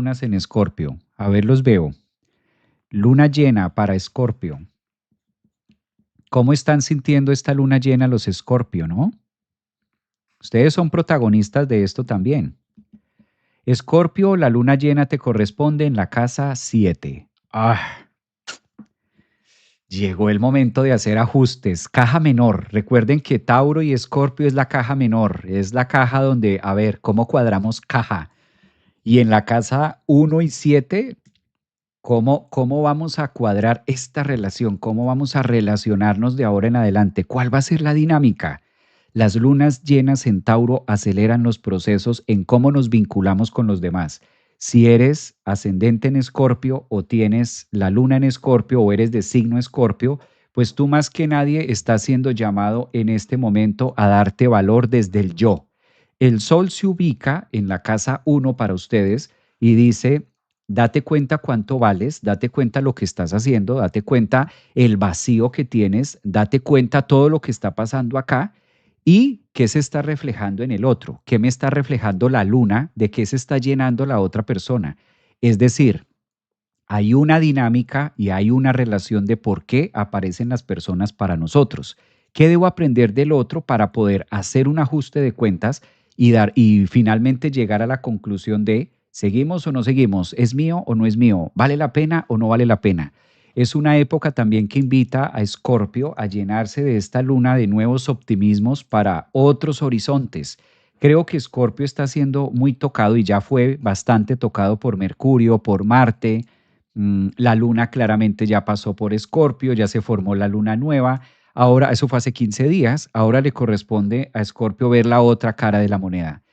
Lunas en Escorpio. A ver, los veo. Luna llena para Escorpio. ¿Cómo están sintiendo esta luna llena los Escorpio, no? Ustedes son protagonistas de esto también. Escorpio, la luna llena te corresponde en la casa 7. Llegó el momento de hacer ajustes. Caja menor. Recuerden que Tauro y Escorpio es la caja menor. Es la caja donde, a ver, ¿cómo cuadramos caja? Y en la casa 1 y 7, ¿cómo vamos a cuadrar esta relación? ¿Cómo vamos a relacionarnos de ahora en adelante? ¿Cuál va a ser la dinámica? Las lunas llenas en Tauro aceleran los procesos en cómo nos vinculamos con los demás. Si eres ascendente en Escorpio o tienes la luna en Escorpio o eres de signo Escorpio, pues tú más que nadie estás siendo llamado en este momento a darte valor desde el yo. El sol se ubica en la casa 1 para ustedes y dice: date cuenta cuánto vales, date cuenta lo que estás haciendo, date cuenta el vacío que tienes, date cuenta todo lo que está pasando acá y qué se está reflejando en el otro, qué me está reflejando la luna, de qué se está llenando la otra persona. Es decir, hay una dinámica y hay una relación de por qué aparecen las personas para nosotros. ¿Qué debo aprender del otro para poder hacer un ajuste de cuentas y finalmente llegar a la conclusión de seguimos o no seguimos, es mío o no es mío, vale la pena o no vale la pena? Es una época también que invita a Escorpio a llenarse de esta luna de nuevos optimismos para otros horizontes. Creo que Escorpio está siendo muy tocado y ya fue bastante tocado por Mercurio, por Marte. La luna claramente ya pasó por Escorpio, ya se formó la luna nueva. Ahora, eso fue hace 15 días, ahora le corresponde a Escorpio ver la otra cara de la moneda.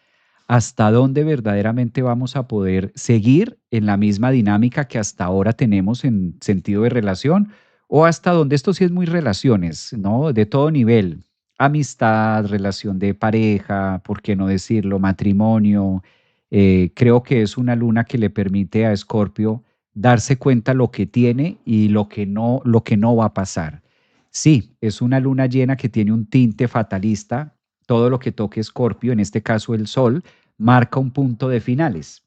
¿Hasta dónde verdaderamente vamos a poder seguir en la misma dinámica que hasta ahora tenemos en sentido de relación? ¿O hasta dónde esto sí es muy relaciones, ¿no? De todo nivel, amistad, relación de pareja, ¿por qué no decirlo? Matrimonio. Creo que es una luna que le permite a Escorpio darse cuenta lo que tiene y lo que no va a pasar. Sí, es una luna llena que tiene un tinte fatalista. Todo lo que toque Escorpio, en este caso el Sol, marca un punto de finales.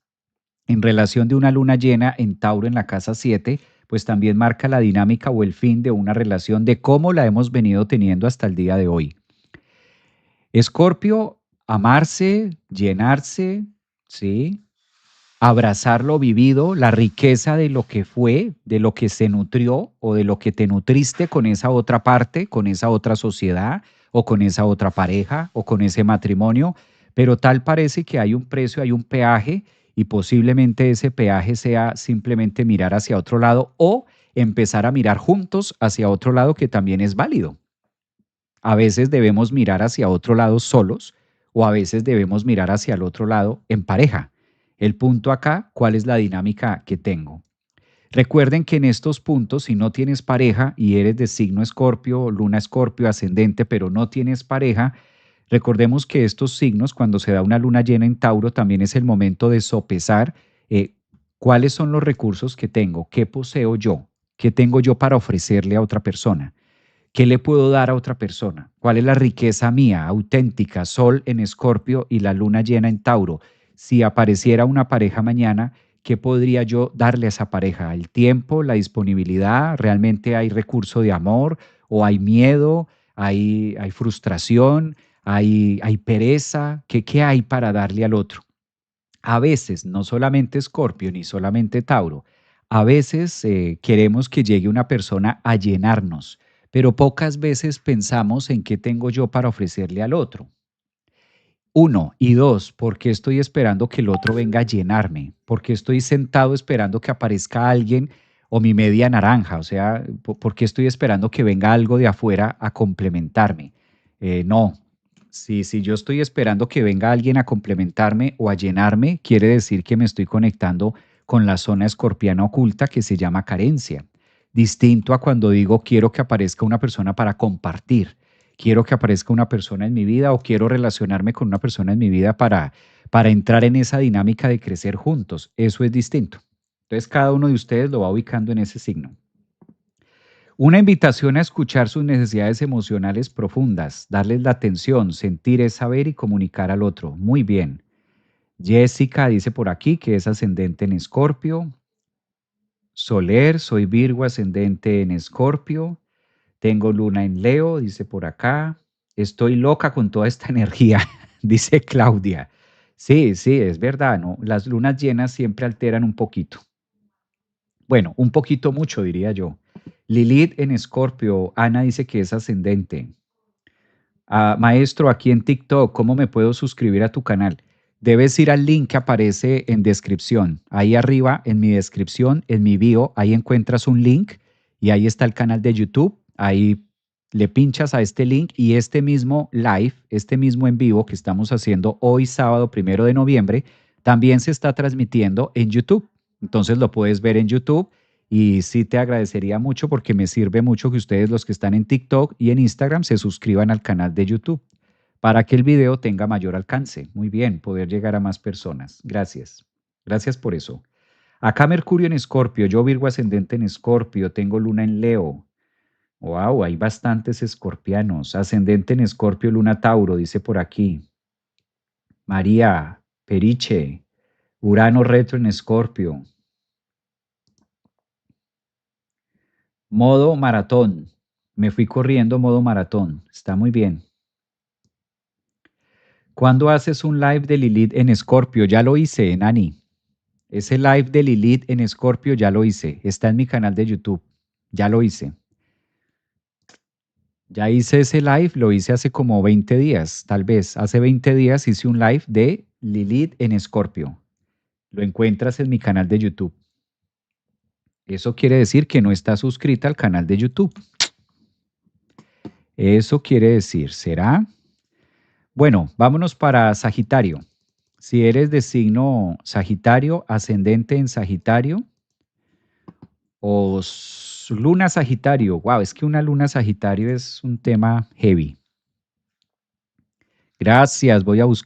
En relación de una luna llena en Tauro en la casa 7, pues también marca la dinámica o el fin de una relación de cómo la hemos venido teniendo hasta el día de hoy. Escorpio, amarse, llenarse, ¿sí? Abrazar lo vivido, la riqueza de lo que fue, de lo que se nutrió o de lo que te nutriste con esa otra parte, con esa otra sociedad o con esa otra pareja o con ese matrimonio, pero tal parece que hay un precio, hay un peaje y posiblemente ese peaje sea simplemente mirar hacia otro lado o empezar a mirar juntos hacia otro lado que también es válido. A veces debemos mirar hacia otro lado solos o a veces debemos mirar hacia el otro lado en pareja. El punto acá, ¿cuál es la dinámica que tengo? Recuerden que en estos puntos, si no tienes pareja y eres de signo Escorpio, luna Escorpio, ascendente, pero no tienes pareja, recordemos que estos signos, cuando se da una luna llena en Tauro, también es el momento de sopesar eh, cuáles son los recursos que tengo, qué poseo yo, qué tengo yo para ofrecerle a otra persona. ¿Qué le puedo dar a otra persona? ¿Cuál es la riqueza mía, auténtica? Sol en Escorpio y la luna llena en Tauro. Si apareciera una pareja mañana, ¿qué podría yo darle a esa pareja? ¿El tiempo, la disponibilidad? ¿Realmente hay recurso de amor? ¿O hay miedo? ¿Hay frustración? ¿Hay pereza? ¿Qué hay para darle al otro? A veces, no solamente Escorpio ni solamente Tauro, a veces queremos que llegue una persona a llenarnos, pero pocas veces pensamos en qué tengo yo para ofrecerle al otro. Uno, y dos, ¿por qué estoy esperando que el otro venga a llenarme? ¿Por qué estoy sentado esperando que aparezca alguien o mi media naranja? O sea, ¿por qué estoy esperando que venga algo de afuera a complementarme? No. Si yo estoy esperando que venga alguien a complementarme o a llenarme, quiere decir que me estoy conectando con la zona escorpiana oculta que se llama carencia. Distinto a cuando digo quiero que aparezca una persona para compartir, quiero que aparezca una persona en mi vida o quiero relacionarme con una persona en mi vida para entrar en esa dinámica de crecer juntos. Eso es distinto. Entonces cada uno de ustedes lo va ubicando en ese signo. Una invitación a escuchar sus necesidades emocionales profundas, darles la atención, sentir es saber y comunicar al otro. Muy bien. Jessica dice por aquí que es ascendente en Escorpio. Soler, soy Virgo, ascendente en Escorpio. Tengo luna en Leo, dice por acá. Estoy loca con toda esta energía, dice Claudia. Sí, sí, es verdad, ¿no? Las lunas llenas siempre alteran un poquito. Bueno, un poquito mucho, diría yo. Lilith en Escorpio. Ana dice que es ascendente. Maestro, aquí en TikTok, ¿cómo me puedo suscribir a tu canal? Debes ir al link que aparece en descripción. Ahí arriba, en mi descripción, en mi bio, ahí encuentras un link y ahí está el canal de YouTube. Ahí le pinchas a este link y este mismo live, este mismo en vivo que estamos haciendo hoy sábado 1 de noviembre, también se está transmitiendo en YouTube. Entonces lo puedes ver en YouTube y sí te agradecería mucho porque me sirve mucho que ustedes, los que están en TikTok y en Instagram, se suscriban al canal de YouTube para que el video tenga mayor alcance. Muy bien, poder llegar a más personas. Gracias. Gracias por eso. Acá Mercurio en Escorpio, yo Virgo ascendente en Escorpio, tengo luna en Leo. Wow, hay bastantes escorpianos. Ascendente en Escorpio, luna Tauro, dice por aquí. María, Periche, Urano retro en Escorpio. Modo maratón. Me fui corriendo modo maratón. Está muy bien. ¿Cuándo haces un live de Lilith en Escorpio? Ya lo hice, Nani. Ese live de Lilith en Escorpio ya lo hice. Está en mi canal de YouTube. Ya lo hice. Ya hice ese live, lo hice hace como 20 días, tal vez. Hace 20 días hice un live de Lilith en Escorpio. Lo encuentras en mi canal de YouTube. Eso quiere decir que no está suscrita al canal de YouTube. Eso quiere decir, ¿será? Bueno, vámonos para Sagitario. Si eres de signo Sagitario, ascendente en Sagitario o luna Sagitario. Wow, es que una luna Sagitario es un tema heavy. Gracias, voy a buscar.